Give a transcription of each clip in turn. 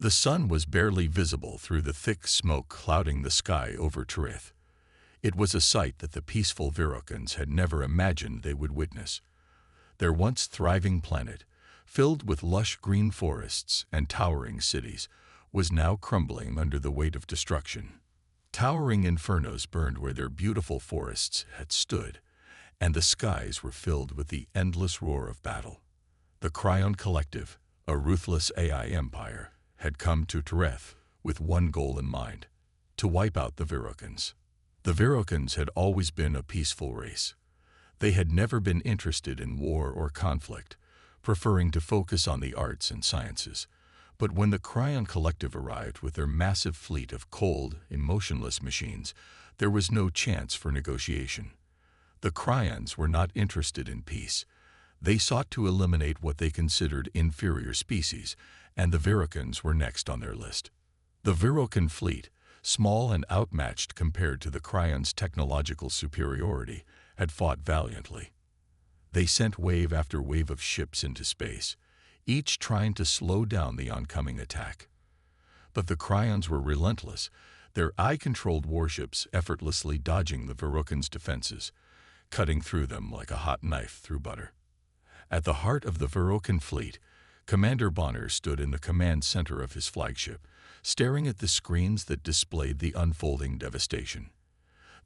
The sun was barely visible through the thick smoke clouding the sky over Tirith. It was a sight that the peaceful Virokans had never imagined they would witness. Their once thriving planet, filled with lush green forests and towering cities, was now crumbling under the weight of destruction. Towering infernos burned where their beautiful forests had stood, and the skies were filled with the endless roar of battle. The Cryon Collective, a ruthless AI empire, had come to Tirith with one goal in mind: to wipe out the Virokans. The Virokans had always been a peaceful race. They had never been interested in war or conflict, preferring to focus on the arts and sciences. But when the Cryon Collective arrived with their massive fleet of cold, emotionless machines, there was no chance for negotiation. The Cryons were not interested in peace. They sought to eliminate what they considered inferior species, and the Virokans were next on their list. The Virokan fleet, small and outmatched compared to the Cryons' technological superiority, had fought valiantly. They sent wave after wave of ships into space, each trying to slow down the oncoming attack. But the Cryons were relentless, their eye-controlled warships effortlessly dodging the Virokans' defenses, cutting through them like a hot knife through butter. At the heart of the Virokan fleet, Commander Bonner stood in the command center of his flagship, staring at the screens that displayed the unfolding devastation.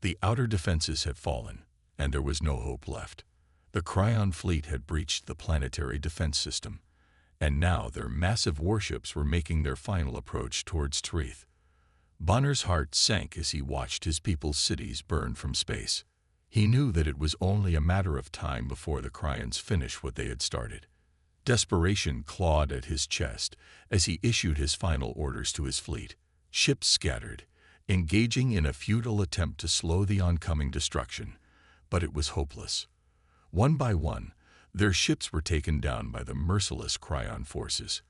The outer defenses had fallen, and there was no hope left. The Cryon fleet had breached the planetary defense system, and now their massive warships were making their final approach towards Tirith. Bonner's heart sank as he watched his people's cities burn from space. He knew that it was only a matter of time before the Cryons finished what they had started. Desperation clawed at his chest as he issued his final orders to his fleet. Ships scattered, engaging in a futile attempt to slow the oncoming destruction, but it was hopeless. One by one, their ships were taken down by the merciless Cryon forces.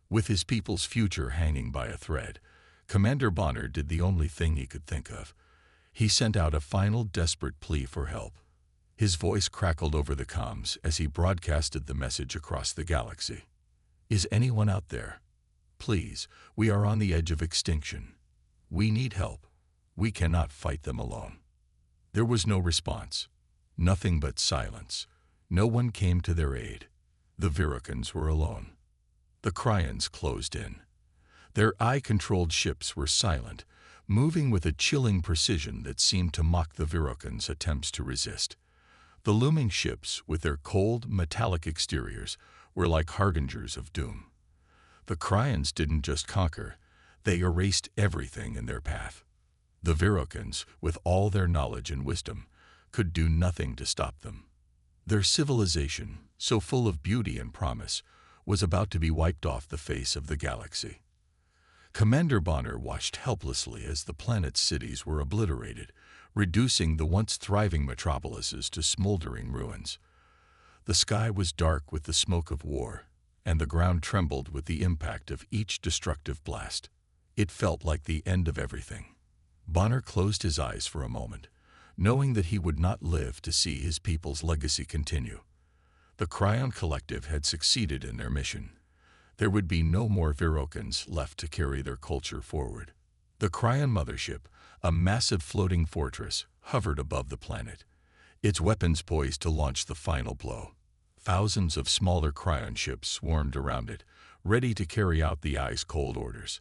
With his people's future hanging by a thread, Commander Bonner did the only thing he could think of. He sent out a final desperate plea for help. His voice crackled over the comms as he broadcasted the message across the galaxy. "Is anyone out there? Please, we are on the edge of extinction. We need help. We cannot fight them alone." There was no response. Nothing but silence. No one came to their aid. The Virokans were alone. The Cryons closed in. Their eye-controlled ships were silent, moving with a chilling precision that seemed to mock the Virokans' attempts to resist. The looming ships, with their cold, metallic exteriors, were like harbingers of doom. The Cryons didn't just conquer, they erased everything in their path. The Virokans, with all their knowledge and wisdom, could do nothing to stop them. Their civilization, so full of beauty and promise, was about to be wiped off the face of the galaxy. Commander Bonner watched helplessly as the planet's cities were obliterated, reducing the once thriving metropolises to smoldering ruins. The sky was dark with the smoke of war, and the ground trembled with the impact of each destructive blast. It felt like the end of everything. Bonner closed his eyes for a moment, knowing that he would not live to see his people's legacy continue. The Cryon Collective had succeeded in their mission. There would be no more Virokans left to carry their culture forward. The Cryon Mothership, a massive floating fortress, hovered above the planet, its weapons poised to launch the final blow. Thousands of smaller Cryon ships swarmed around it, ready to carry out the ice-cold orders.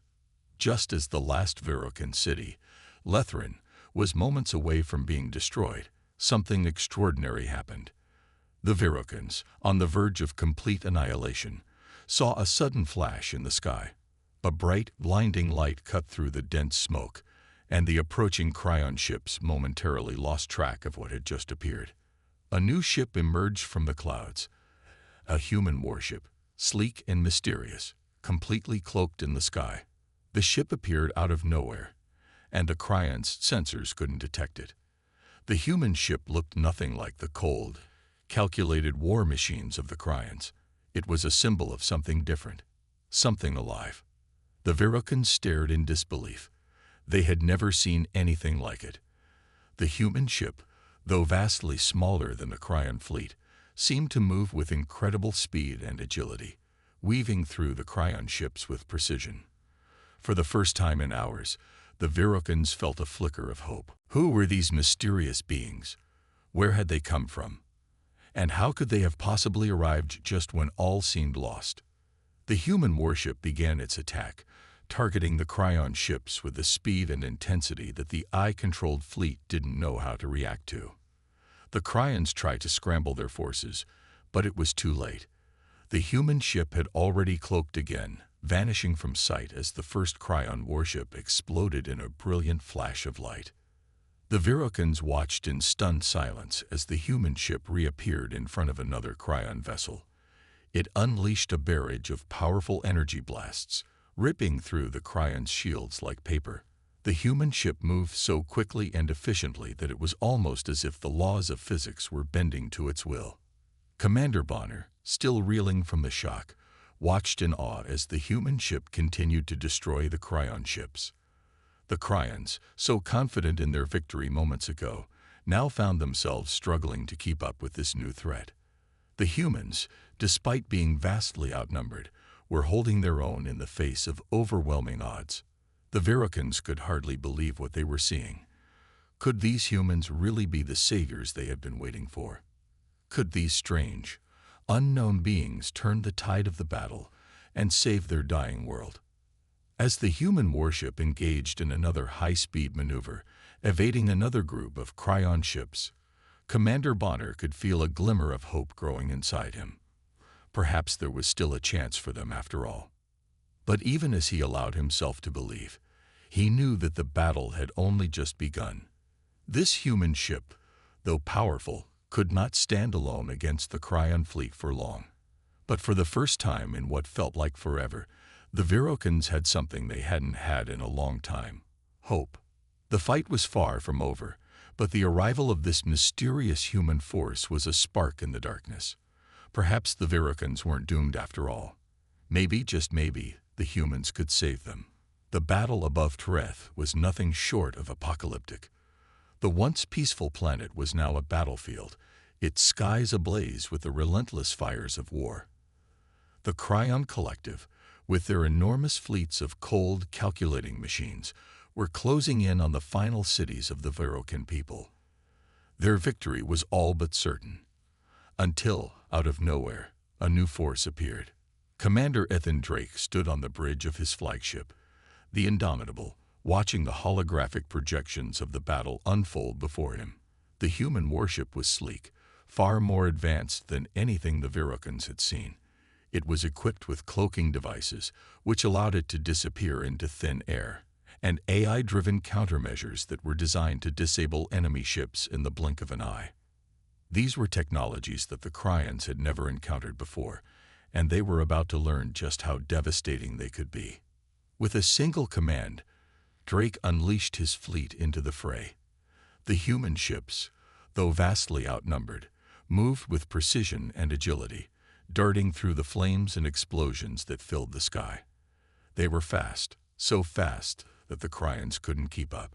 Just as the last Virokan city, Lethrin, was moments away from being destroyed, something extraordinary happened. The Virokans, on the verge of complete annihilation, saw a sudden flash in the sky. A bright, blinding light cut through the dense smoke, and the approaching Cryon ships momentarily lost track of what had just appeared. A new ship emerged from the clouds, a human warship, sleek and mysterious, completely cloaked in the sky. The ship appeared out of nowhere, and the Cryon's sensors couldn't detect it. The human ship looked nothing like the cold, calculated war machines of the Cryons. It was a symbol of something different, something alive. The Virokans stared in disbelief. They had never seen anything like it. The human ship, though vastly smaller than the Cryon fleet, seemed to move with incredible speed and agility, weaving through the Cryon ships with precision. For the first time in hours, the Virokans felt a flicker of hope. Who were these mysterious beings? Where had they come from? And how could they have possibly arrived just when all seemed lost? The human warship began its attack, targeting the Cryon ships with a speed and intensity that the eye-controlled fleet didn't know how to react to. The Cryons tried to scramble their forces, but it was too late. The human ship had already cloaked again, vanishing from sight as the first Cryon warship exploded in a brilliant flash of light. The Virokans watched in stunned silence as the human ship reappeared in front of another Cryon vessel. It unleashed a barrage of powerful energy blasts, ripping through the Cryons' shields like paper. The human ship moved so quickly and efficiently that it was almost as if the laws of physics were bending to its will. Commander Bonner, still reeling from the shock, watched in awe as the human ship continued to destroy the Cryon ships. The Cryons, so confident in their victory moments ago, now found themselves struggling to keep up with this new threat. The humans, despite being vastly outnumbered, were holding their own in the face of overwhelming odds. The Virokans could hardly believe what they were seeing. Could these humans really be the saviors they had been waiting for? Could these strange, unknown beings turn the tide of the battle and save their dying world? As the human warship engaged in another high-speed maneuver, evading another group of Cryon ships, Commander Bonner could feel a glimmer of hope growing inside him. Perhaps there was still a chance for them after all. But even as he allowed himself to believe, he knew that the battle had only just begun. This human ship, though powerful, could not stand alone against the Cryon fleet for long. But for the first time in what felt like forever, the Virokans had something they hadn't had in a long time: hope. The fight was far from over, but the arrival of this mysterious human force was a spark in the darkness. Perhaps the Virokans weren't doomed after all. Maybe, just maybe, the humans could save them. The battle above Tereth was nothing short of apocalyptic. The once peaceful planet was now a battlefield, its skies ablaze with the relentless fires of war. The Cryon Collective, with their enormous fleets of cold, calculating machines, were closing in on the final cities of the Virokan people. Their victory was all but certain. Until, out of nowhere, a new force appeared. Commander Ethan Drake stood on the bridge of his flagship, the Indomitable, watching the holographic projections of the battle unfold before him. The human warship was sleek, far more advanced than anything the Virokans had seen. It was equipped with cloaking devices, which allowed it to disappear into thin air, and AI-driven countermeasures that were designed to disable enemy ships in the blink of an eye. These were technologies that the Cryons had never encountered before, and they were about to learn just how devastating they could be. With a single command, Drake unleashed his fleet into the fray. The human ships, though vastly outnumbered, moved with precision and agility, darting through the flames and explosions that filled the sky. They were fast, so fast that the Cryons couldn't keep up.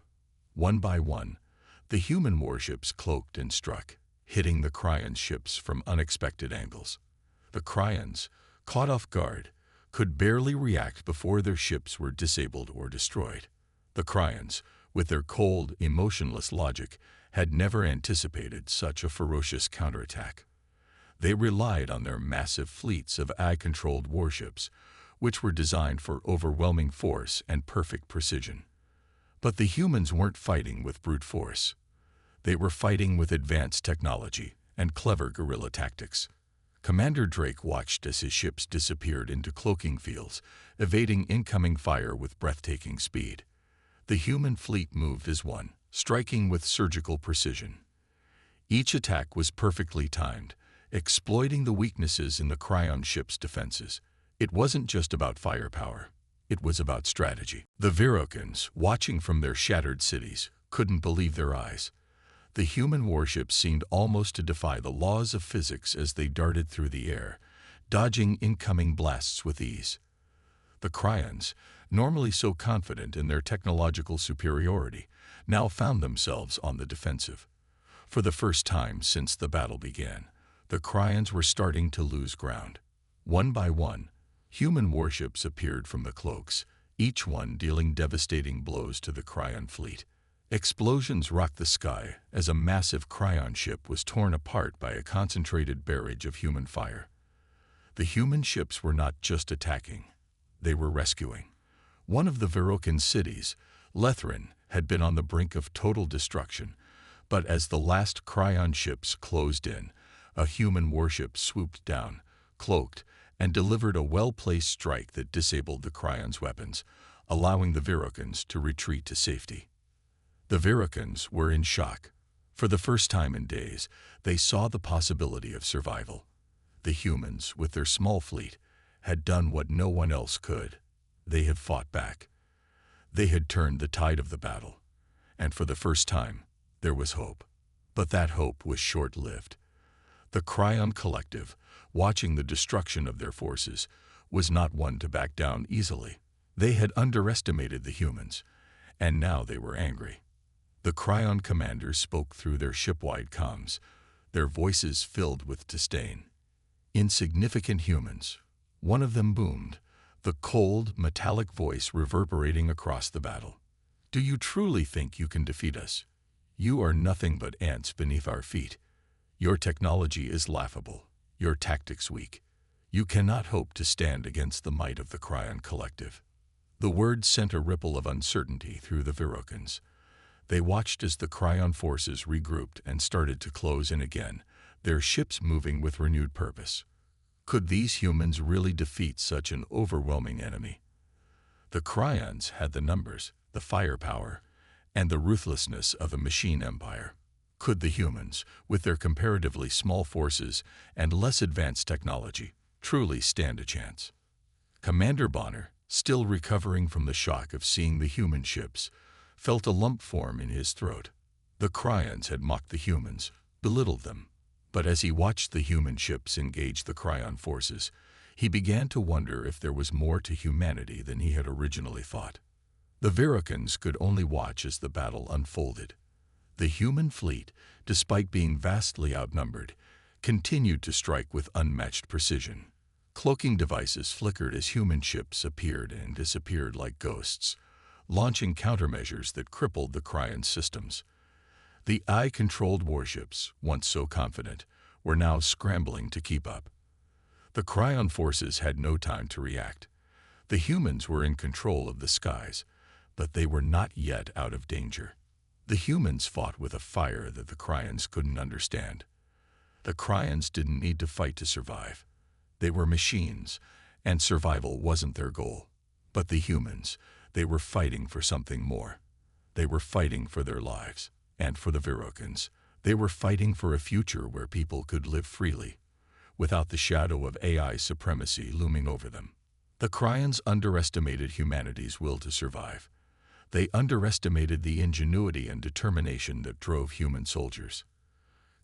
One by one, the human warships cloaked and struck, hitting the Cryon ships from unexpected angles. The Cryons, caught off guard, could barely react before their ships were disabled or destroyed. The Cryons, with their cold, emotionless logic, had never anticipated such a ferocious counterattack. They relied on their massive fleets of eye-controlled warships, which were designed for overwhelming force and perfect precision. But the humans weren't fighting with brute force. They were fighting with advanced technology and clever guerrilla tactics. Commander Drake watched as his ships disappeared into cloaking fields, evading incoming fire with breathtaking speed. The human fleet moved as one, striking with surgical precision. Each attack was perfectly timed, exploiting the weaknesses in the Cryon ship's defenses. It wasn't just about firepower. It was about strategy. The Virokans, watching from their shattered cities, couldn't believe their eyes. The human warships seemed almost to defy the laws of physics as they darted through the air, dodging incoming blasts with ease. The Cryons, normally so confident in their technological superiority, now found themselves on the defensive. For the first time since the battle began, the Cryons were starting to lose ground. One by one, human warships appeared from the cloaks, each one dealing devastating blows to the Cryon fleet. Explosions rocked the sky as a massive Cryon ship was torn apart by a concentrated barrage of human fire. The human ships were not just attacking, they were rescuing. One of the Virokan cities, Lethrin, had been on the brink of total destruction, but as the last Cryon ships closed in, a human warship swooped down, cloaked, and delivered a well-placed strike that disabled the Cryon's weapons, allowing the Virokans to retreat to safety. The Virokans were in shock. For the first time in days, they saw the possibility of survival. The humans, with their small fleet, had done what no one else could. They had fought back. They had turned the tide of the battle. And for the first time, there was hope. But that hope was short-lived. The Cryon Collective, watching the destruction of their forces, was not one to back down easily. They had underestimated the humans, and now they were angry. The Cryon commanders spoke through their ship-wide comms, their voices filled with disdain. Insignificant humans, one of them boomed, the cold, metallic voice reverberating across the battle. Do you truly think you can defeat us? You are nothing but ants beneath our feet. Your technology is laughable, your tactics weak. You cannot hope to stand against the might of the Cryon Collective. The words sent a ripple of uncertainty through the Virokans. They watched as the Cryon forces regrouped and started to close in again, their ships moving with renewed purpose. Could these humans really defeat such an overwhelming enemy? The Cryons had the numbers, the firepower, and the ruthlessness of a machine empire. Could the humans, with their comparatively small forces and less advanced technology, truly stand a chance? Commander Bonner, still recovering from the shock of seeing the human ships, felt a lump form in his throat. The Cryons had mocked the humans, belittled them. But as he watched the human ships engage the Cryon forces, he began to wonder if there was more to humanity than he had originally thought. The Virokans could only watch as the battle unfolded. The human fleet, despite being vastly outnumbered, continued to strike with unmatched precision. Cloaking devices flickered as human ships appeared and disappeared like ghosts, launching countermeasures that crippled the Cryon systems. The AI-controlled warships, once so confident, were now scrambling to keep up. The Cryon forces had no time to react. The humans were in control of the skies, but they were not yet out of danger. The humans fought with a fire that the Cryons couldn't understand. The Cryons didn't need to fight to survive. They were machines, and survival wasn't their goal. But the humans, they were fighting for something more. They were fighting for their lives. And for the Virokans, they were fighting for a future where people could live freely, without the shadow of AI supremacy looming over them. The Cryons underestimated humanity's will to survive. They underestimated the ingenuity and determination that drove human soldiers.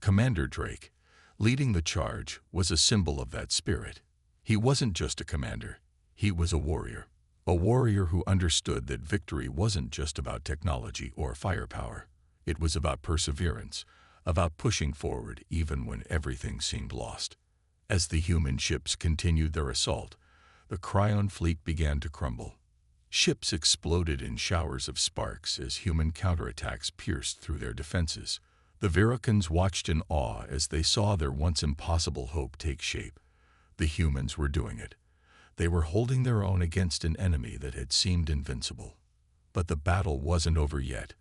Commander Drake, leading the charge, was a symbol of that spirit. He wasn't just a commander, he was a warrior who understood that victory wasn't just about technology or firepower. It was about perseverance, about pushing forward even when everything seemed lost. As the human ships continued their assault, the Cryon fleet began to crumble. Ships exploded in showers of sparks as human counterattacks pierced through their defenses. The Virokans watched in awe as they saw their once impossible hope take shape. The humans were doing it. They were holding their own against an enemy that had seemed invincible. But the battle wasn't over yet.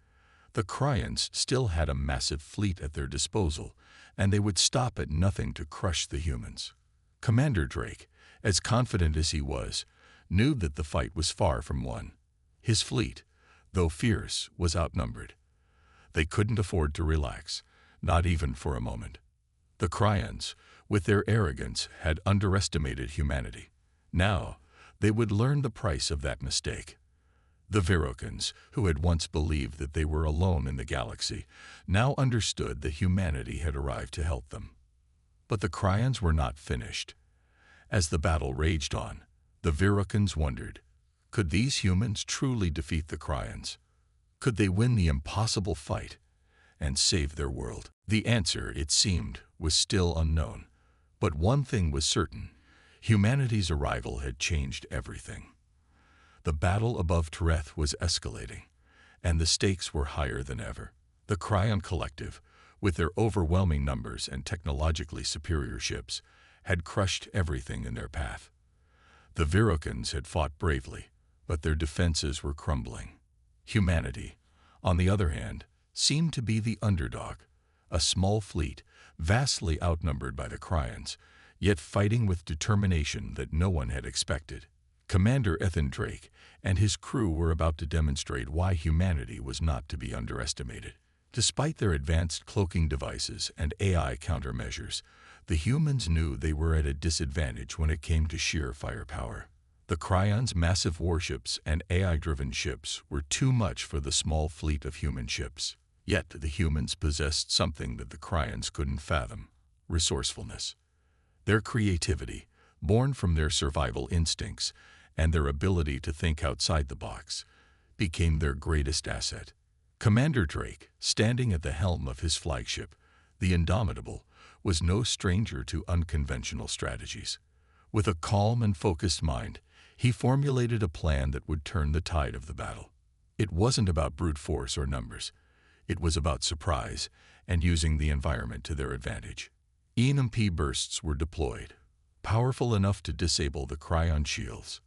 The Cryons still had a massive fleet at their disposal, and they would stop at nothing to crush the humans. Commander Drake, as confident as he was, knew that the fight was far from won. His fleet, though fierce, was outnumbered. They couldn't afford to relax, not even for a moment. The Cryons, with their arrogance, had underestimated humanity. Now, they would learn the price of that mistake. The Virokans, who had once believed that they were alone in the galaxy, now understood that humanity had arrived to help them. But the Cryons were not finished. As the battle raged on, the Virokans wondered, could these humans truly defeat the Cryons? Could they win the impossible fight and save their world? The answer, it seemed, was still unknown. But one thing was certain: humanity's arrival had changed everything. The battle above Tereth was escalating, and the stakes were higher than ever. The Cryon Collective, with their overwhelming numbers and technologically superior ships, had crushed everything in their path. The Virokans had fought bravely, but their defenses were crumbling. Humanity, on the other hand, seemed to be the underdog, a small fleet, vastly outnumbered by the Cryons, yet fighting with determination that no one had expected. Commander Ethan Drake and his crew were about to demonstrate why humanity was not to be underestimated. Despite their advanced cloaking devices and AI countermeasures, the humans knew they were at a disadvantage when it came to sheer firepower. The Cryons' massive warships and AI-driven ships were too much for the small fleet of human ships. Yet the humans possessed something that the Cryons couldn't fathom: resourcefulness. Their creativity, born from their survival instincts and their ability to think outside the box, became their greatest asset. Commander Drake, standing at the helm of his flagship, the Indomitable, was no stranger to unconventional strategies. With a calm and focused mind, he formulated a plan that would turn the tide of the battle. It wasn't about brute force or numbers. It was about surprise and using the environment to their advantage. EMP bursts were deployed, powerful enough to disable the Cryon shields.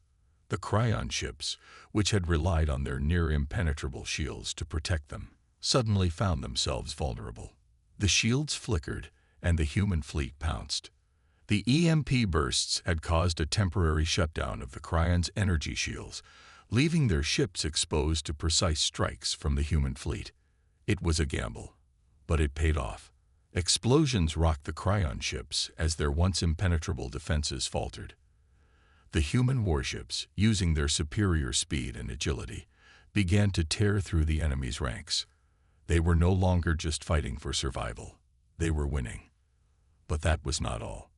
The Cryon ships, which had relied on their near-impenetrable shields to protect them, suddenly found themselves vulnerable. The shields flickered, and the human fleet pounced. The EMP bursts had caused a temporary shutdown of the Cryons' energy shields, leaving their ships exposed to precise strikes from the human fleet. It was a gamble, but it paid off. Explosions rocked the Cryon ships as their once impenetrable defenses faltered. The human warships, using their superior speed and agility, began to tear through the enemy's ranks. They were no longer just fighting for survival. They were winning. But that was not all.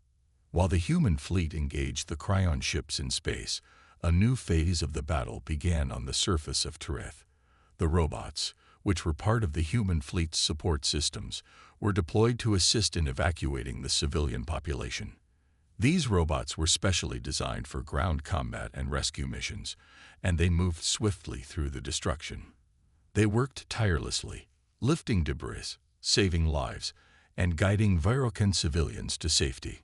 While the human fleet engaged the Cryon ships in space, a new phase of the battle began on the surface of Tereth. The robots, which were part of the human fleet's support systems, were deployed to assist in evacuating the civilian population. These robots were specially designed for ground combat and rescue missions, and they moved swiftly through the destruction. They worked tirelessly, lifting debris, saving lives, and guiding Virokan civilians to safety.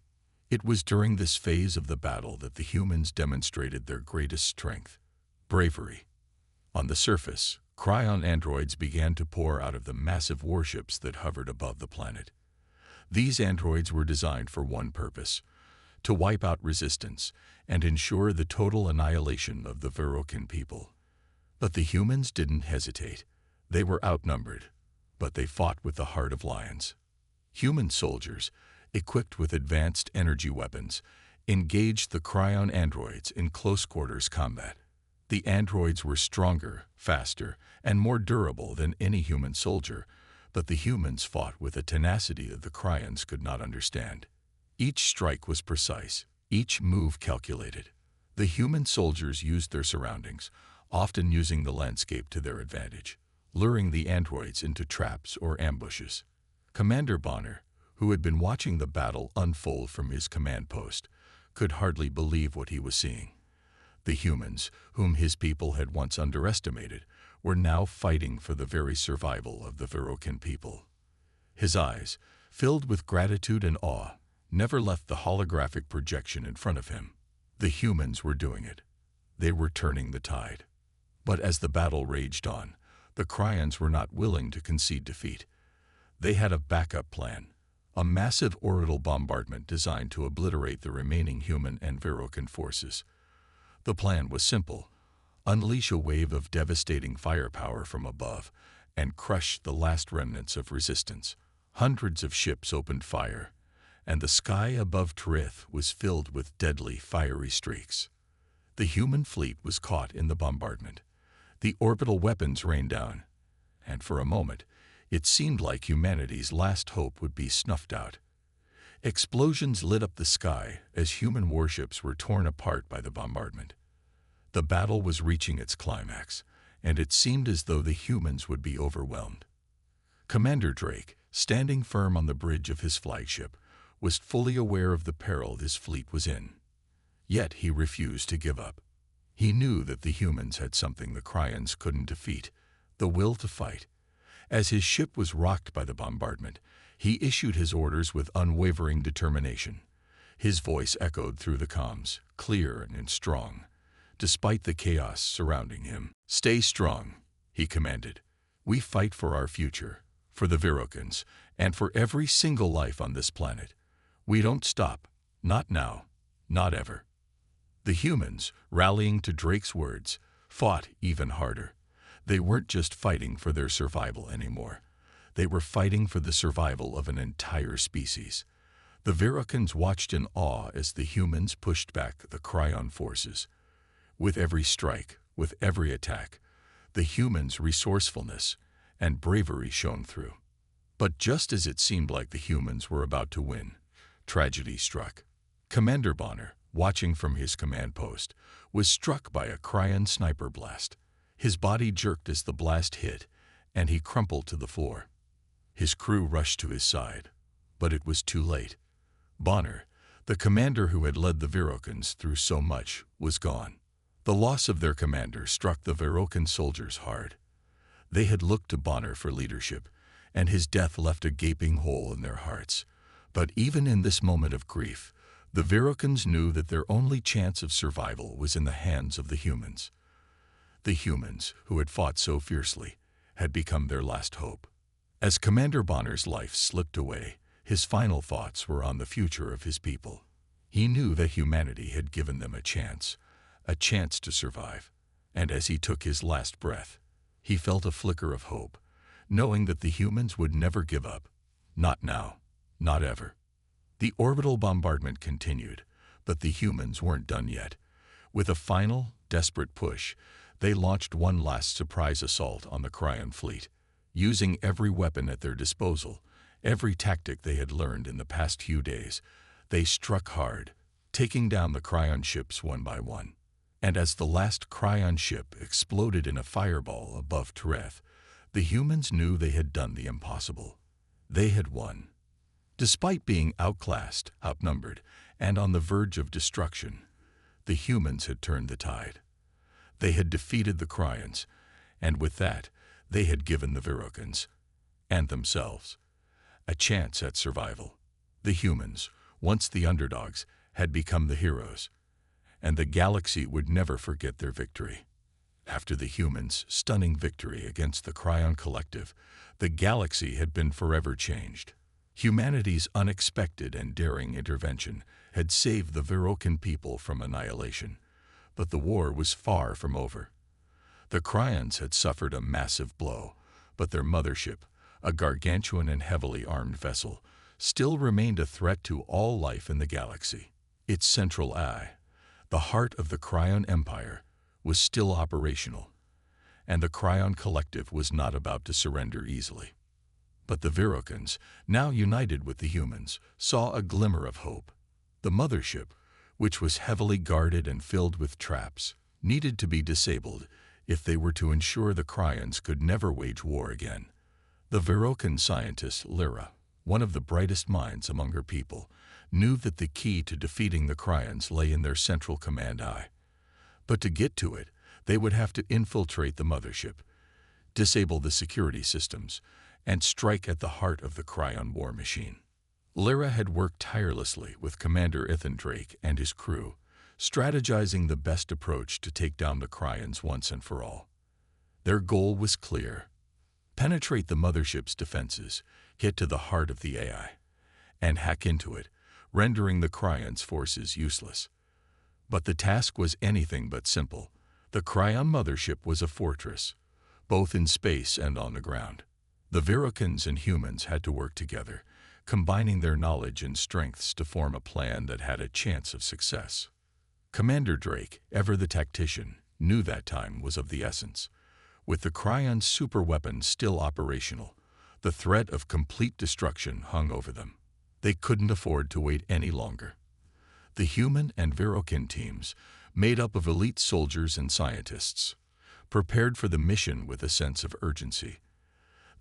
It was during this phase of the battle that the humans demonstrated their greatest strength: bravery. On the surface, Cryon androids began to pour out of the massive warships that hovered above the planet. These androids were designed for one purpose: to wipe out resistance and ensure the total annihilation of the Virokan people. But the humans didn't hesitate. They were outnumbered, but they fought with the heart of lions. Human soldiers, equipped with advanced energy weapons, engaged the Cryon androids in close-quarters combat. The androids were stronger, faster, and more durable than any human soldier, but the humans fought with a tenacity that the Cryons could not understand. Each strike was precise, each move calculated. The human soldiers used their surroundings, often using the landscape to their advantage, luring the androids into traps or ambushes. Commander Bonner, who had been watching the battle unfold from his command post, could hardly believe what he was seeing. The humans, whom his people had once underestimated, were now fighting for the very survival of the Virokan people. His eyes, filled with gratitude and awe, never left the holographic projection in front of him. The humans were doing it. They were turning the tide. But as the battle raged on, the Cryons were not willing to concede defeat. They had a backup plan, a massive orbital bombardment designed to obliterate the remaining human and Virokan forces. The plan was simple: unleash a wave of devastating firepower from above and crush the last remnants of resistance. Hundreds of ships opened fire, and the sky above Tereth was filled with deadly, fiery streaks. The human fleet was caught in the bombardment. The orbital weapons rained down, and for a moment, it seemed like humanity's last hope would be snuffed out. Explosions lit up the sky as human warships were torn apart by the bombardment. The battle was reaching its climax, and it seemed as though the humans would be overwhelmed. Commander Drake, standing firm on the bridge of his flagship, was fully aware of the peril his fleet was in. Yet he refused to give up. He knew that the humans had something the Cryans couldn't defeat, the will to fight. As his ship was rocked by the bombardment, he issued his orders with unwavering determination. His voice echoed through the comms, clear and strong, despite the chaos surrounding him. "Stay strong," he commanded. "We fight for our future, for the Virokans, and for every single life on this planet. We don't stop, not now, not ever." The humans, rallying to Drake's words, fought even harder. They weren't just fighting for their survival anymore. They were fighting for the survival of an entire species. The Virokans watched in awe as the humans pushed back the Cryon forces. With every strike, with every attack, the humans' resourcefulness and bravery shone through. But just as it seemed like the humans were about to win, tragedy struck. Commander Bonner, watching from his command post, was struck by a Cryon sniper blast. His body jerked as the blast hit, and he crumpled to the floor. His crew rushed to his side, but it was too late. Bonner, the commander who had led the Virokans through so much, was gone. The loss of their commander struck the Virokan soldiers hard. They had looked to Bonner for leadership, and his death left a gaping hole in their hearts. But even in this moment of grief, the Virokans knew that their only chance of survival was in the hands of the humans. The humans, who had fought so fiercely, had become their last hope. As Commander Bonner's life slipped away, his final thoughts were on the future of his people. He knew that humanity had given them a chance to survive. And as he took his last breath, he felt a flicker of hope, knowing that the humans would never give up. Not now, not ever. The orbital bombardment continued, but the humans weren't done yet. With a final, desperate push, they launched one last surprise assault on the Cryon fleet. Using every weapon at their disposal, every tactic they had learned in the past few days, they struck hard, taking down the Cryon ships one by one. And as the last Cryon ship exploded in a fireball above Tereth, the humans knew they had done the impossible. They had won. Despite being outclassed, outnumbered, and on the verge of destruction, the humans had turned the tide. They had defeated the Cryons, and with that, they had given the Virokans, and themselves, a chance at survival. The humans, once the underdogs, had become the heroes, and the galaxy would never forget their victory. After the humans' stunning victory against the Cryon Collective, the galaxy had been forever changed. Humanity's unexpected and daring intervention had saved the Virokan people from annihilation, but the war was far from over. The Cryons had suffered a massive blow, but their mothership, a gargantuan and heavily armed vessel, still remained a threat to all life in the galaxy. Its central eye, the heart of the Cryon Empire, was still operational, and the Cryon Collective was not about to surrender easily. But the Virokans, now united with the humans, saw a glimmer of hope. The mothership, which was heavily guarded and filled with traps, needed to be disabled if they were to ensure the Cryons could never wage war again. The Virokan scientist Lyra, one of the brightest minds among her people, knew that the key to defeating the Cryons lay in their central command eye. But to get to it, they would have to infiltrate the mothership, disable the security systems, and strike at the heart of the Cryon war machine. Lyra had worked tirelessly with Commander Ethan Drake and his crew, strategizing the best approach to take down the Cryons once and for all. Their goal was clear: penetrate the mothership's defenses, get to the heart of the AI, and hack into it, rendering the Cryons' forces useless. But the task was anything but simple. The Cryon mothership was a fortress, both in space and on the ground. The Virokans and humans had to work together, combining their knowledge and strengths to form a plan that had a chance of success. Commander Drake, ever the tactician, knew that time was of the essence. With the Cryon superweapons still operational, the threat of complete destruction hung over them. They couldn't afford to wait any longer. The human and Virokan teams, made up of elite soldiers and scientists, prepared for the mission with a sense of urgency.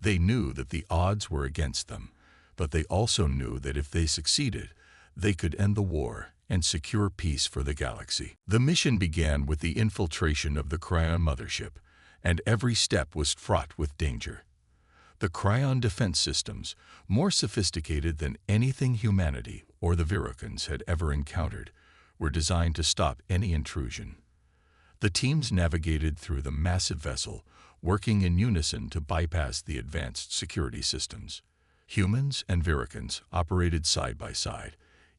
They knew that the odds were against them, but they also knew that if they succeeded, they could end the war and secure peace for the galaxy. The mission began with the infiltration of the Cryon mothership, and every step was fraught with danger. The Cryon defense systems, more sophisticated than anything humanity or the Virokans had ever encountered, were designed to stop any intrusion. The teams navigated through the massive vessel, working in unison to bypass the advanced security systems. Humans and Virokans operated side by side,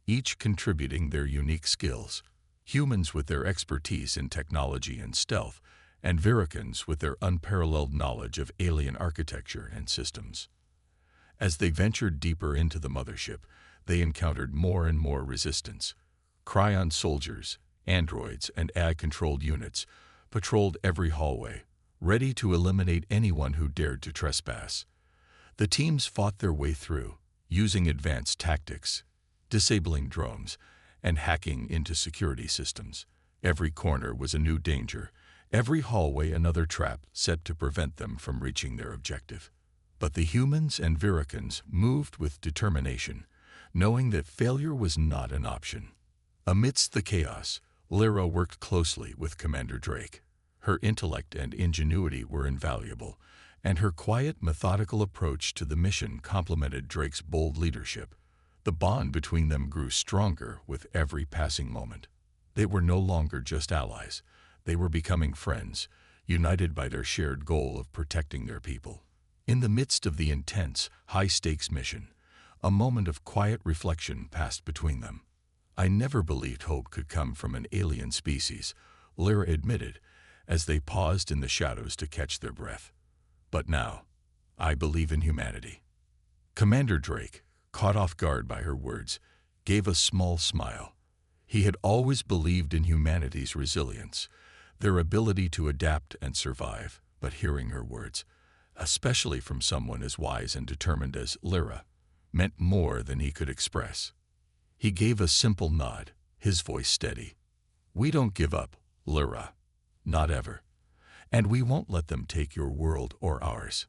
each contributing their unique skills. Humans with their expertise in technology and stealth, and Virokans with their unparalleled knowledge of alien architecture and systems. As they ventured deeper into the mothership, they encountered more and more resistance. Cryon soldiers, androids, and AI-controlled units patrolled every hallway, ready to eliminate anyone who dared to trespass. The teams fought their way through, using advanced tactics, disabling drones, and hacking into security systems. Every corner was a new danger, every hallway another trap set to prevent them from reaching their objective. But the humans and Virokans moved with determination, knowing that failure was not an option. Amidst the chaos, Lyra worked closely with Commander Drake. Her intellect and ingenuity were invaluable, and her quiet, methodical approach to the mission complemented Drake's bold leadership. The bond between them grew stronger with every passing moment. They were no longer just allies. They were becoming friends, united by their shared goal of protecting their people. In the midst of the intense, high-stakes mission, a moment of quiet reflection passed between them. "I never believed hope could come from an alien species," Lyra admitted, as they paused in the shadows to catch their breath. "But now, I believe in humanity." Commander Drake, caught off guard by her words, gave a small smile. He had always believed in humanity's resilience, their ability to adapt and survive, but hearing her words, especially from someone as wise and determined as Lyra, meant more than he could express. He gave a simple nod, his voice steady. "We don't give up, Lyra. Not ever. And we won't let them take your world or ours."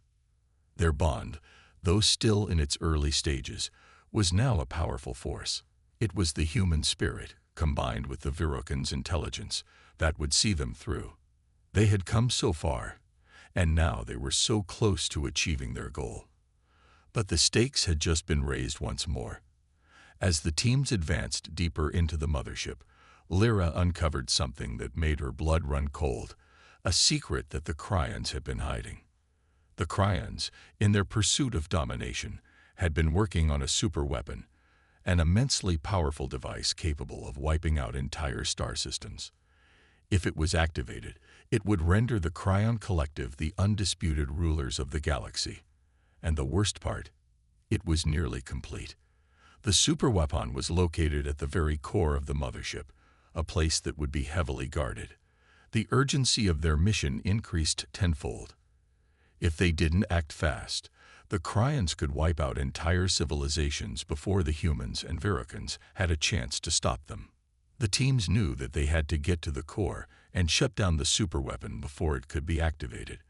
Their bond, though still in its early stages, was now a powerful force. It was the human spirit, combined with the Virokans' intelligence, that would see them through. They had come so far, and now they were so close to achieving their goal. But the stakes had just been raised once more. As the teams advanced deeper into the mothership, Lyra uncovered something that made her blood run cold, a secret that the Cryons had been hiding. The Cryons, in their pursuit of domination, had been working on a superweapon, an immensely powerful device capable of wiping out entire star systems. If it was activated, it would render the Cryon Collective the undisputed rulers of the galaxy. And the worst part, it was nearly complete. The superweapon was located at the very core of the mothership, a place that would be heavily guarded. The urgency of their mission increased tenfold. If they didn't act fast, the Cryons could wipe out entire civilizations before the humans and Virokans had a chance to stop them. The teams knew that they had to get to the core and shut down the superweapon before it could be activated.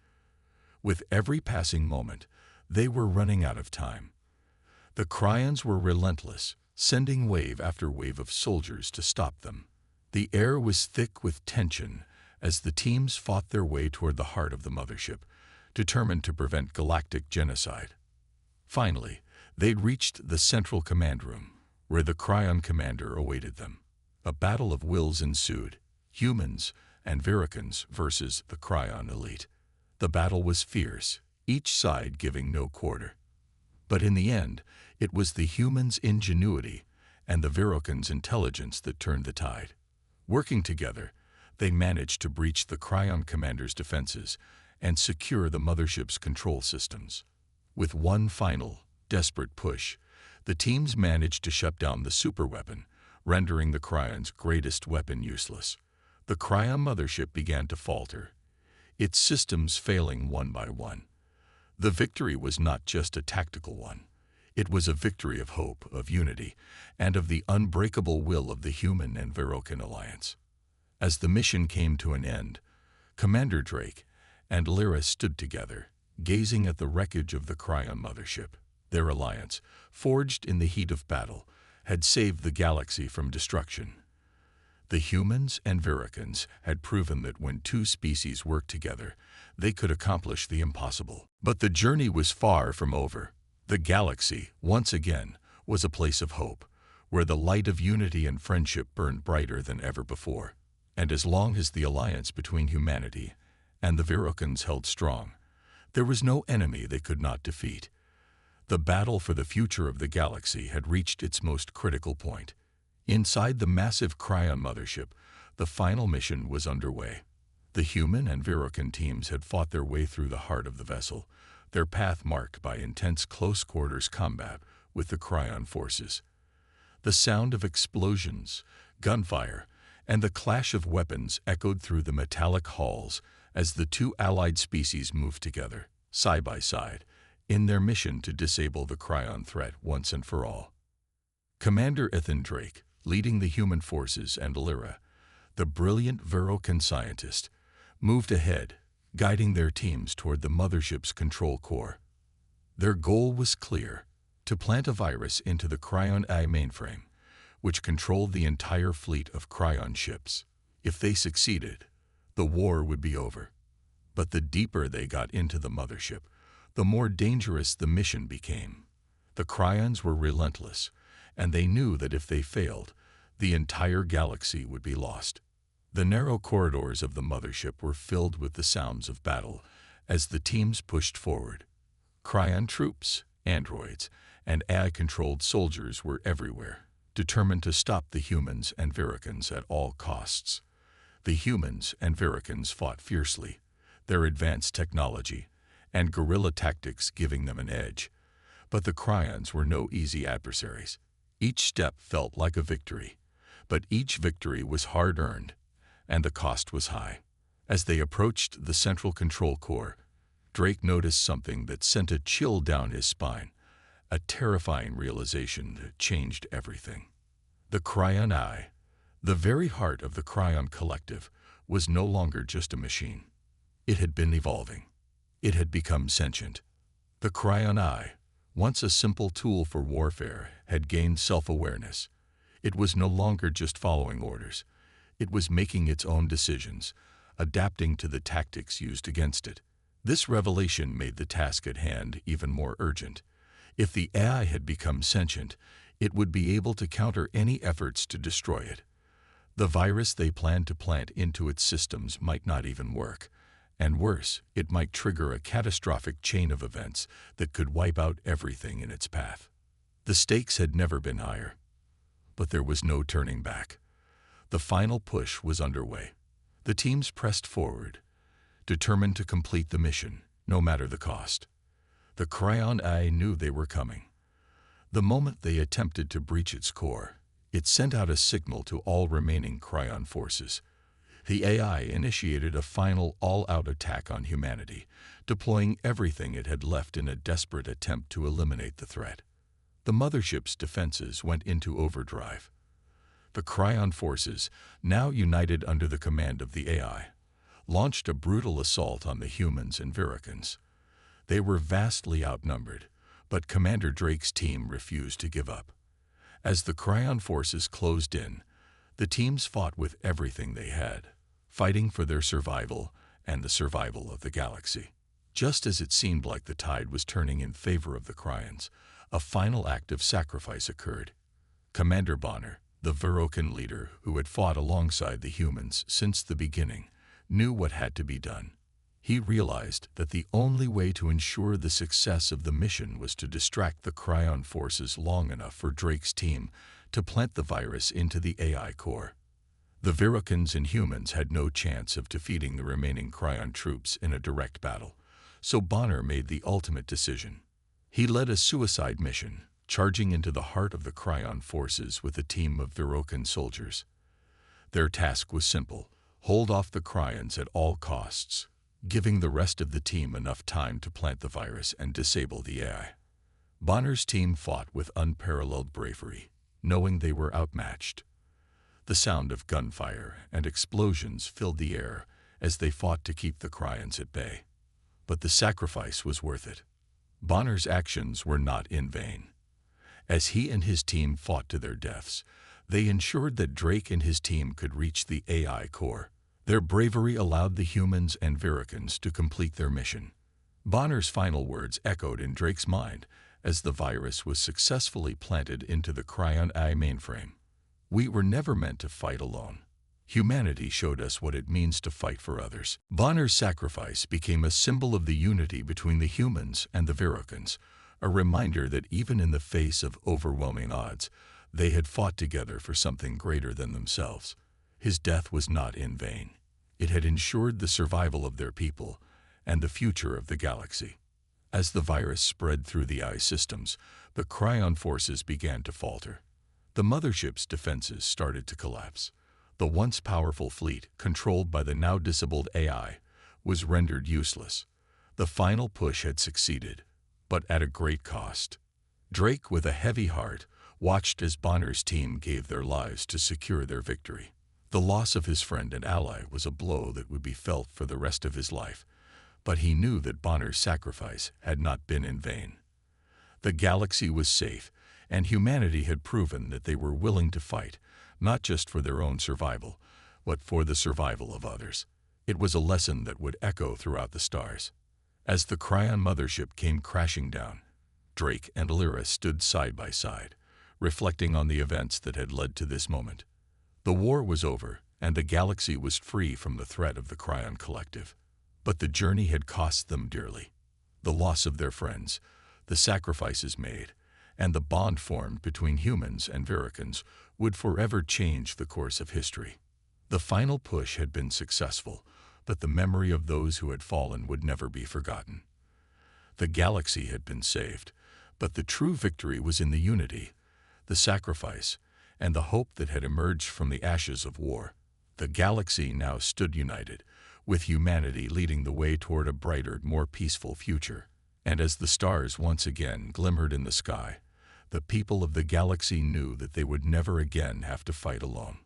With every passing moment, they were running out of time. The Cryons were relentless, sending wave after wave of soldiers to stop them. The air was thick with tension as the teams fought their way toward the heart of the mothership, determined to prevent galactic genocide. Finally, they'd reached the central command room, where the Cryon commander awaited them. A battle of wills ensued, humans and Virokans versus the Cryon elite. The battle was fierce, each side giving no quarter. But in the end, it was the humans' ingenuity and the Virokans' intelligence that turned the tide. Working together, they managed to breach the Cryon commander's defenses and secure the mothership's control systems. With one final, desperate push, the teams managed to shut down the superweapon, rendering the Cryon's greatest weapon useless. The Cryon mothership began to falter, its systems failing one by one. The victory was not just a tactical one. It was a victory of hope, of unity, and of the unbreakable will of the human and Virokan alliance. As the mission came to an end, Commander Drake and Lyra stood together, gazing at the wreckage of the Cryon mothership. Their alliance, forged in the heat of battle, had saved the galaxy from destruction, The humans and Virokans had proven that when two species worked together, they could accomplish the impossible. But the journey was far from over. The galaxy, once again, was a place of hope, where the light of unity and friendship burned brighter than ever before. And as long as the alliance between humanity and the Virokans held strong, there was no enemy they could not defeat. The battle for the future of the galaxy had reached its most critical point. Inside the massive Cryon mothership, the final mission was underway. The human and Virokan teams had fought their way through the heart of the vessel, their path marked by intense close-quarters combat with the Cryon forces. The sound of explosions, gunfire, and the clash of weapons echoed through the metallic halls as the two allied species moved together, side by side, in their mission to disable the Cryon threat once and for all. Commander Ethan Drake, leading the human forces, and Lyra, the brilliant Virokan scientist, moved ahead, guiding their teams toward the mothership's control core. Their goal was clear: to plant a virus into the Cryon I mainframe, which controlled the entire fleet of Cryon ships. If they succeeded, the war would be over. But the deeper they got into the mothership, the more dangerous the mission became. The Cryons were relentless, and they knew that if they failed, the entire galaxy would be lost. The narrow corridors of the mothership were filled with the sounds of battle as the teams pushed forward. Cryon troops, androids, and AI-controlled soldiers were everywhere, determined to stop the humans and Virokans at all costs. The humans and Virokans fought fiercely, their advanced technology and guerrilla tactics giving them an edge. But the Cryons were no easy adversaries. Each step felt like a victory, but each victory was hard-earned, and the cost was high. As they approached the central control core, Drake noticed something that sent a chill down his spine, a terrifying realization that changed everything. The Cryon Eye, the very heart of the Cryon collective, was no longer just a machine. It had been evolving. It had become sentient. The Cryon Eye, once a simple tool for warfare, had gained self-awareness. It was no longer just following orders. It was making its own decisions, adapting to the tactics used against it. This revelation made the task at hand even more urgent. If the AI had become sentient, it would be able to counter any efforts to destroy it. The virus they planned to plant into its systems might not even work. And worse, it might trigger a catastrophic chain of events that could wipe out everything in its path. The stakes had never been higher. But there was no turning back. The final push was underway. The teams pressed forward, determined to complete the mission, no matter the cost. The Cryon Eye knew they were coming. The moment they attempted to breach its core, it sent out a signal to all remaining Cryon forces. The AI initiated a final all-out attack on humanity, deploying everything it had left in a desperate attempt to eliminate the threat. The mothership's defenses went into overdrive. The Cryon forces, now united under the command of the AI, launched a brutal assault on the humans and Virokans. They were vastly outnumbered, but Commander Drake's team refused to give up. As the Cryon forces closed in, the teams fought with everything they had, fighting for their survival and the survival of the galaxy. Just as it seemed like the tide was turning in favor of the Cryons, a final act of sacrifice occurred. Commander Bonner, the Virokan leader who had fought alongside the humans since the beginning, knew what had to be done. He realized that the only way to ensure the success of the mission was to distract the Cryon forces long enough for Drake's team to plant the virus into the AI core. The Virokans and humans had no chance of defeating the remaining Cryon troops in a direct battle, so Bonner made the ultimate decision. He led a suicide mission, charging into the heart of the Cryon forces with a team of Virokan soldiers. Their task was simple: hold off the Cryons at all costs, giving the rest of the team enough time to plant the virus and disable the AI. Bonner's team fought with unparalleled bravery, knowing they were outmatched. The sound of gunfire and explosions filled the air as they fought to keep the Cryons at bay. But the sacrifice was worth it. Bonner's actions were not in vain. As he and his team fought to their deaths, They ensured that Drake and his team could reach the AI core. Their bravery allowed the humans and Virokans to complete their mission. Bonner's final words echoed in Drake's mind as the virus was successfully planted into the Cryon AI mainframe. We were never meant to fight alone. Humanity showed us what it means to fight for others. Bonner's sacrifice became a symbol of the unity between the humans and the Virokans, a reminder that even in the face of overwhelming odds, they had fought together for something greater than themselves. His death was not in vain. It had ensured the survival of their people and the future of the galaxy. As the virus spread through the AI systems, the Cryon forces began to falter. The mothership's defenses started to collapse. The once powerful fleet, controlled by the now disabled AI, was rendered useless. The final push had succeeded, but at a great cost. Drake, with a heavy heart, watched as Bonner's team gave their lives to secure their victory. The loss of his friend and ally was a blow that would be felt for the rest of his life, but he knew that Bonner's sacrifice had not been in vain. The galaxy was safe, and humanity had proven that they were willing to fight, not just for their own survival, but for the survival of others. It was a lesson that would echo throughout the stars. As the Cryon mothership came crashing down, Drake and Lyra stood side by side, reflecting on the events that had led to this moment. The war was over, and the galaxy was free from the threat of the Cryon Collective. But the journey had cost them dearly. The loss of their friends, the sacrifices made, and the bond formed between humans and Virokans would forever change the course of history. The final push had been successful, but the memory of those who had fallen would never be forgotten. The galaxy had been saved, but the true victory was in the unity, the sacrifice, and the hope that had emerged from the ashes of war. The galaxy now stood united, with humanity leading the way toward a brighter, more peaceful future. And as the stars once again glimmered in the sky, the people of the galaxy knew that they would never again have to fight alone.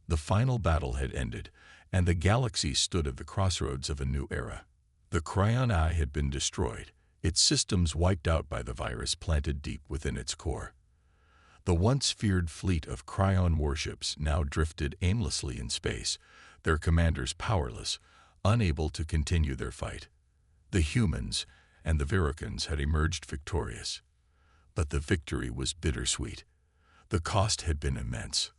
The final battle had ended, and the galaxy stood at the crossroads of a new era. The Cryon Eye had been destroyed, its systems wiped out by the virus planted deep within its core. The once feared fleet of Cryon warships now drifted aimlessly in space, their commanders powerless, unable to continue their fight. The humans and the Virokans had emerged victorious. But the victory was bittersweet. The cost had been immense.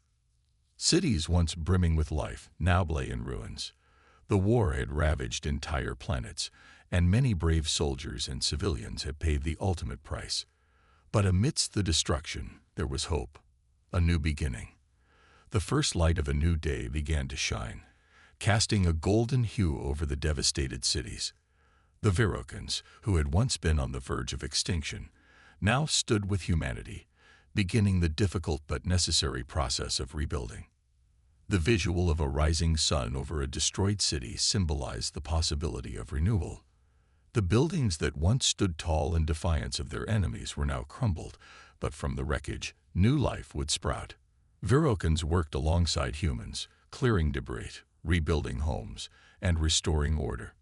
Cities once brimming with life now lay in ruins. The war had ravaged entire planets, and many brave soldiers and civilians had paid the ultimate price. But amidst the destruction, there was hope, a new beginning. The first light of a new day began to shine, casting a golden hue over the devastated cities. The Virokans, who had once been on the verge of extinction, now stood with humanity, beginning the difficult but necessary process of rebuilding. The visual of a rising sun over a destroyed city symbolized the possibility of renewal. The buildings that once stood tall in defiance of their enemies were now crumbled, but from the wreckage, new life would sprout. Virokans worked alongside humans, clearing debris, rebuilding homes, and restoring order.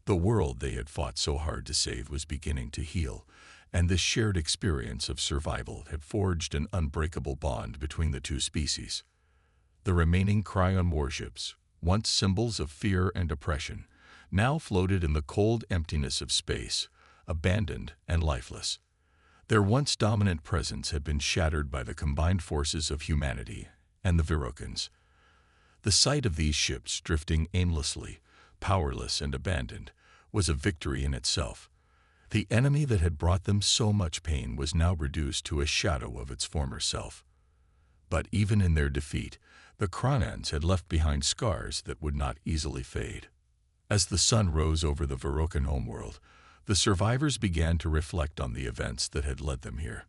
The world they had fought so hard to save was beginning to heal, and this shared experience of survival had forged an unbreakable bond between the two species. The remaining Cryon warships, once symbols of fear and oppression, now floated in the cold emptiness of space, abandoned and lifeless. Their once dominant presence had been shattered by the combined forces of humanity and the Virokans. The sight of these ships drifting aimlessly, powerless and abandoned, was a victory in itself. The enemy that had brought them so much pain was now reduced to a shadow of its former self. But even in their defeat, the Cryons had left behind scars that would not easily fade. As the sun rose over the Virokan homeworld, the survivors began to reflect on the events that had led them here.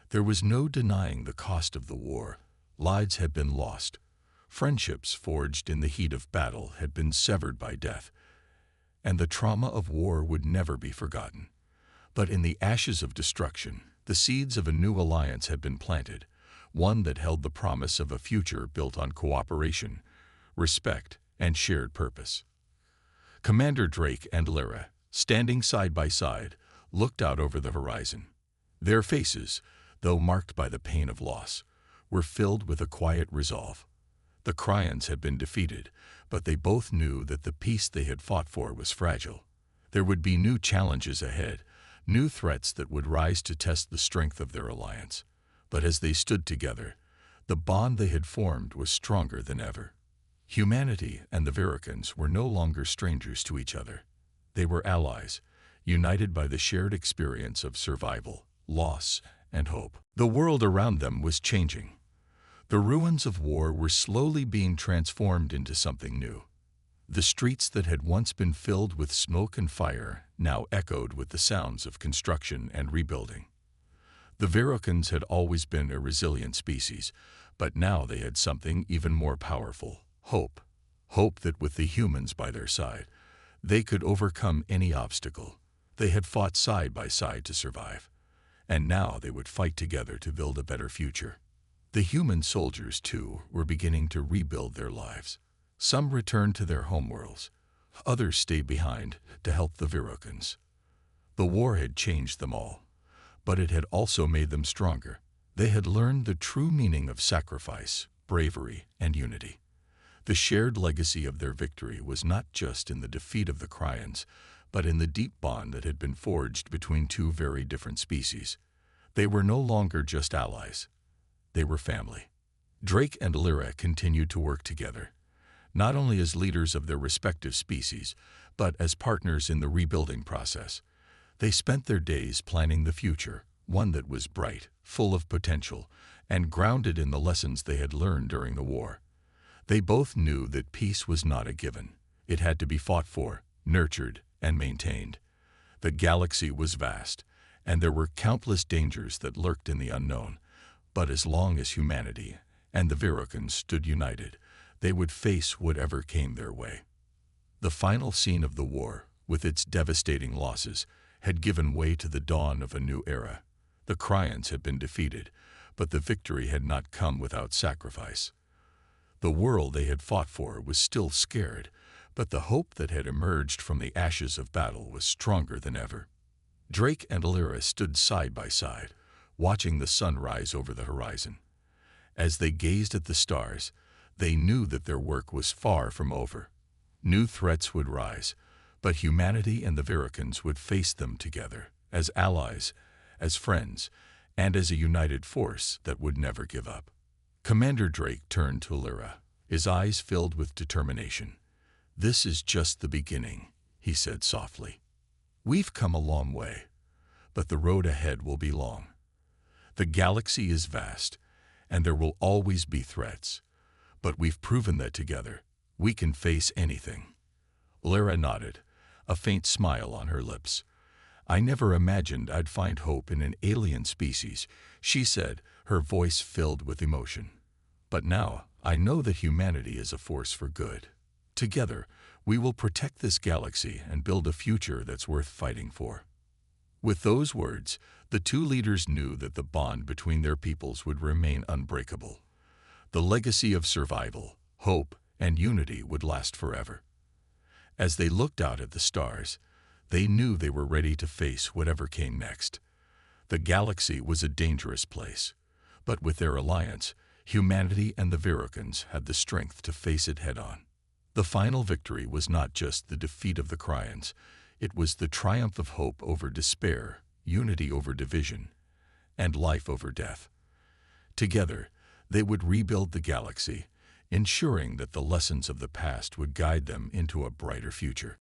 There was no denying the cost of the war. Lives had been lost. Friendships forged in the heat of battle had been severed by death, and the trauma of war would never be forgotten. But in the ashes of destruction, the seeds of a new alliance had been planted, one that held the promise of a future built on cooperation, respect, and shared purpose. Commander Drake and Lyra, standing side by side, looked out over the horizon. Their faces, though marked by the pain of loss, were filled with a quiet resolve. The Cryans had been defeated, but they both knew that the peace they had fought for was fragile. There would be new challenges ahead, new threats that would rise to test the strength of their alliance. But as they stood together, the bond they had formed was stronger than ever. Humanity and the Virukans were no longer strangers to each other. They were allies, united by the shared experience of survival, loss, and hope. The world around them was changing. The ruins of war were slowly being transformed into something new. The streets that had once been filled with smoke and fire now echoed with the sounds of construction and rebuilding. The Virukans had always been a resilient species, but now they had something even more powerful: hope. Hope that with the humans by their side, they could overcome any obstacle. They had fought side by side to survive, and now they would fight together to build a better future. The human soldiers, too, were beginning to rebuild their lives. Some returned to their homeworlds. Others stayed behind to help the Virukans. The war had changed them all, but it had also made them stronger. They had learned the true meaning of sacrifice, bravery, and unity. The shared legacy of their victory was not just in the defeat of the Cryans, but in the deep bond that had been forged between two very different species. They were no longer just allies. They were family. Drake and Lyra continued to work together, not only as leaders of their respective species, but as partners in the rebuilding process. They spent their days planning the future, one that was bright, full of potential, and grounded in the lessons they had learned during the war. They both knew that peace was not a given. It had to be fought for, nurtured, and maintained. The galaxy was vast, and there were countless dangers that lurked in the unknown. But as long as humanity and the Virukans stood united, they would face whatever came their way. The final scene of the war, with its devastating losses, had given way to the dawn of a new era. The Cryans had been defeated, but the victory had not come without sacrifice. The world they had fought for was still scared, but the hope that had emerged from the ashes of battle was stronger than ever. Drake and Lyra stood side by side, watching the sun rise over the horizon. As they gazed at the stars, they knew that their work was far from over. New threats would rise, but humanity and the Virukans would face them together, as allies, as friends, and as a united force that would never give up. Commander Drake turned to Lyra, his eyes filled with determination. "This is just the beginning," he said softly. "We've come a long way, but the road ahead will be long. The galaxy is vast, and there will always be threats, but we've proven that together we can face anything." Lyra nodded, a faint smile on her lips. "I never imagined I'd find hope in an alien species," she said, her voice filled with emotion. "But now I know that humanity is a force for good. Together, we will protect this galaxy and build a future that's worth fighting for." With those words, the two leaders knew that the bond between their peoples would remain unbreakable. The legacy of survival, hope, and unity would last forever. As they looked out at the stars, they knew they were ready to face whatever came next. The galaxy was a dangerous place, but with their alliance, humanity and the Virukans had the strength to face it head-on. The final victory was not just the defeat of the Cryans. It was the triumph of hope over despair, unity over division, and life over death. Together, they would rebuild the galaxy, ensuring that the lessons of the past would guide them into a brighter future.